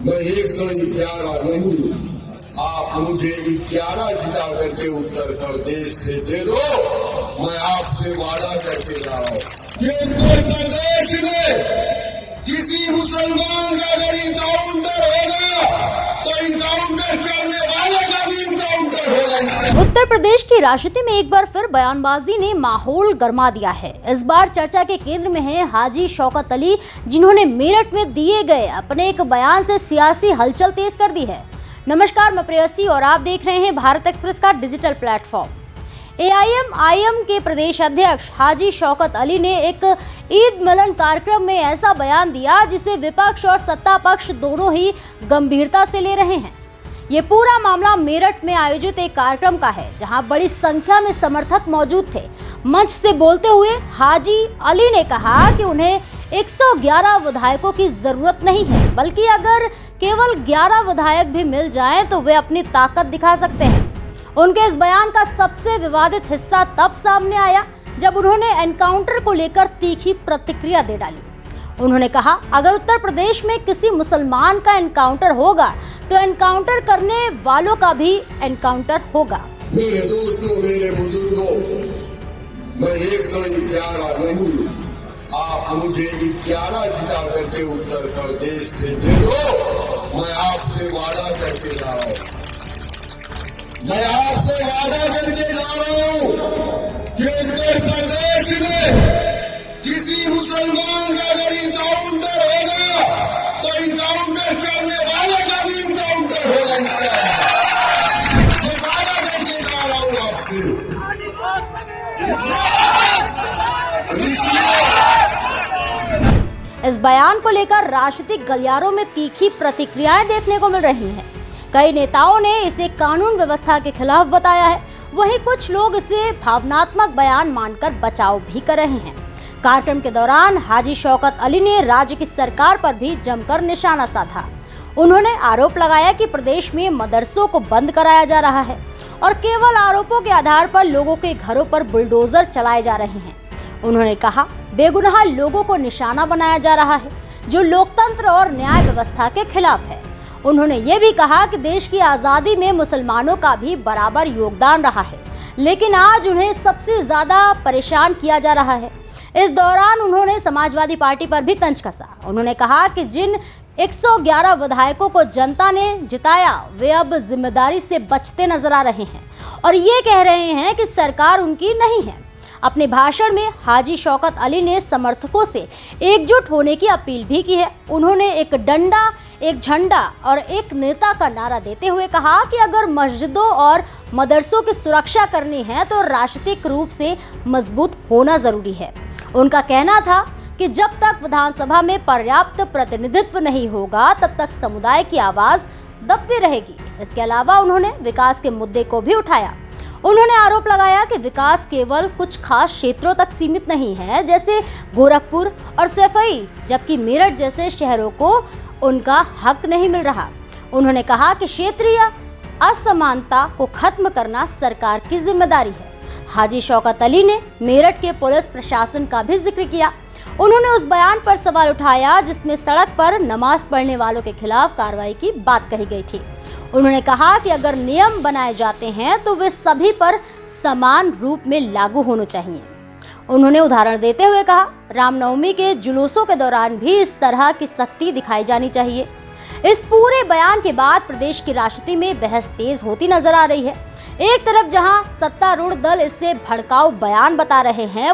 मैं 111 नहीं, आप मुझे 11 जिता करके उत्तर प्रदेश से दे दो। मैं आपसे वादा करके जा रहा हूँ कि उत्तर प्रदेश में किसी मुसलमान का अगर इनकाउंटर होगा तो इनकाउंटर करने वाले का भी इनकाउंटर होगा। उत्तर प्रदेश की राजनीति में एक बार फिर बयानबाजी ने माहौल गर्मा दिया है। इस बार चर्चा के केंद्र में है हाजी शौकत अली, जिन्होंने मेरठ में दिए गए अपने एक बयान से सियासी हलचल तेज कर दी है। नमस्कार, मैं प्रेयसी और आप देख रहे हैं भारत एक्सप्रेस का डिजिटल प्लेटफॉर्म। AIM के प्रदेश अध्यक्ष हाजी शौकत अली ने एक ईद मिलन कार्यक्रम में ऐसा बयान दिया जिसे विपक्ष और सत्ता पक्ष दोनों ही गंभीरता से ले रहे हैं। ये पूरा मामला मेरठ में आयोजित एक कार्यक्रम का है, जहां बड़ी संख्या में समर्थक मौजूद थे। मंच से बोलते हुए हाजी अली ने कहा कि उन्हें 111 विधायकों की जरूरत नहीं है, बल्कि अगर केवल 11 विधायक भी मिल जाएं तो वे अपनी ताकत दिखा सकते हैं। उनके इस बयान का सबसे विवादित हिस्सा तब सामने आया जब उन्होंने एनकाउंटर को लेकर तीखी प्रतिक्रिया दे डाली। उन्होंने कहा, अगर उत्तर प्रदेश में किसी मुसलमान का एनकाउंटर होगा तो एनकाउंटर करने वालों का भी एनकाउंटर होगा। मेरे दोस्तों, मेरे बुजुर्गों, मैं 111 नहीं, आप मुझे 11 जिता करके उत्तर प्रदेश से दे दो। मैं आपसे वादा करके जा रहा हूँ, मैं आपसे वादा करके जा रहा हूँ कि उत्तर प्रदेश में किसी मुसलमान का अगर इनकाउंटर होगा तो इनकाउंटर करने वाले का भी इनकाउंटर होगा। मैं वादा करके जा रहा हूँ आपसे। इस बयान को लेकर राजनीतिक गलियारों में तीखी प्रतिक्रियाएं देखने को मिल रही हैं। कई नेताओं ने इसे कानून व्यवस्था के खिलाफ बताया है, वहीं कुछ लोग इसे भावनात्मक बयान मानकर बचाव भी कर रहे हैं। कार्यक्रम के दौरान हाजी शौकत अली ने राज्य की सरकार पर भी जमकर निशाना साधा। उन्होंने आरोप लगाया कि प्रदेश में मदरसों को बंद कराया जा रहा है और केवल आरोपों के आधार पर लोगों के घरों पर बुलडोजर चलाए जा रहे हैं। उन्होंने कहा, बेगुनाह लोगों को निशाना बनाया जा रहा है, जो लोकतंत्र और न्याय व्यवस्था के खिलाफ है। उन्होंने ये भी कहा कि देश की आज़ादी में मुसलमानों का भी बराबर योगदान रहा है, लेकिन आज उन्हें सबसे ज्यादा परेशान किया जा रहा है। इस दौरान उन्होंने समाजवादी पार्टी पर भी तंज कसा। उन्होंने कहा कि जिन 111 विधायकों को जनता ने जिताया वे अब जिम्मेदारी से बचते नजर आ रहे हैं और ये कह रहे हैं कि सरकार उनकी नहीं है। अपने भाषण में हाजी शौकत अली ने समर्थकों से एकजुट होने की अपील भी की है। उन्होंने एक डंडा, एक झंडा और एक नेता का नारा देते हुए कहा कि अगर मस्जिदों और मदरसों की सुरक्षा करनी है तो राजनीतिक रूप से मजबूत होना जरूरी है। उनका कहना था कि जब तक विधानसभा में पर्याप्त प्रतिनिधित्व नहीं होगा तब तक समुदाय की आवाज दबती रहेगी। इसके अलावा उन्होंने विकास के मुद्दे को भी उठाया। उन्होंने आरोप लगाया कि विकास केवल कुछ खास क्षेत्रों तक सीमित नहीं है, जैसे गोरखपुर और सैफई, जबकि मेरठ जैसे शहरों को उनका हक नहीं मिल रहा। उन्होंने कहा कि क्षेत्रीय असमानता को खत्म करना सरकार की जिम्मेदारी है। हाजी शौकत अली ने मेरठ के पुलिस प्रशासन का भी जिक्र किया। उन्होंने उस बयान पर सवाल उठाया जिसमें सड़क पर नमाज पढ़ने वालों के खिलाफ कार्रवाई की बात कही गई थी। उन्होंने कहा कि अगर नियम बनाए जाते हैं तो वे सभी पर समान रूप में लागू होने चाहिए। उन्होंने उदाहरण देते हुए कहा, रामनवमी के जुलूसों के दौरान भी इस तरह की सख्ती दिखाई जानी चाहिए। इस पूरे बयान के बाद प्रदेश की राजनीति में बहस तेज होती नजर आ रही है। एक तरफ जहां सत्तारूढ़ दल इसे भड़काऊ बयान बता रहे हैं,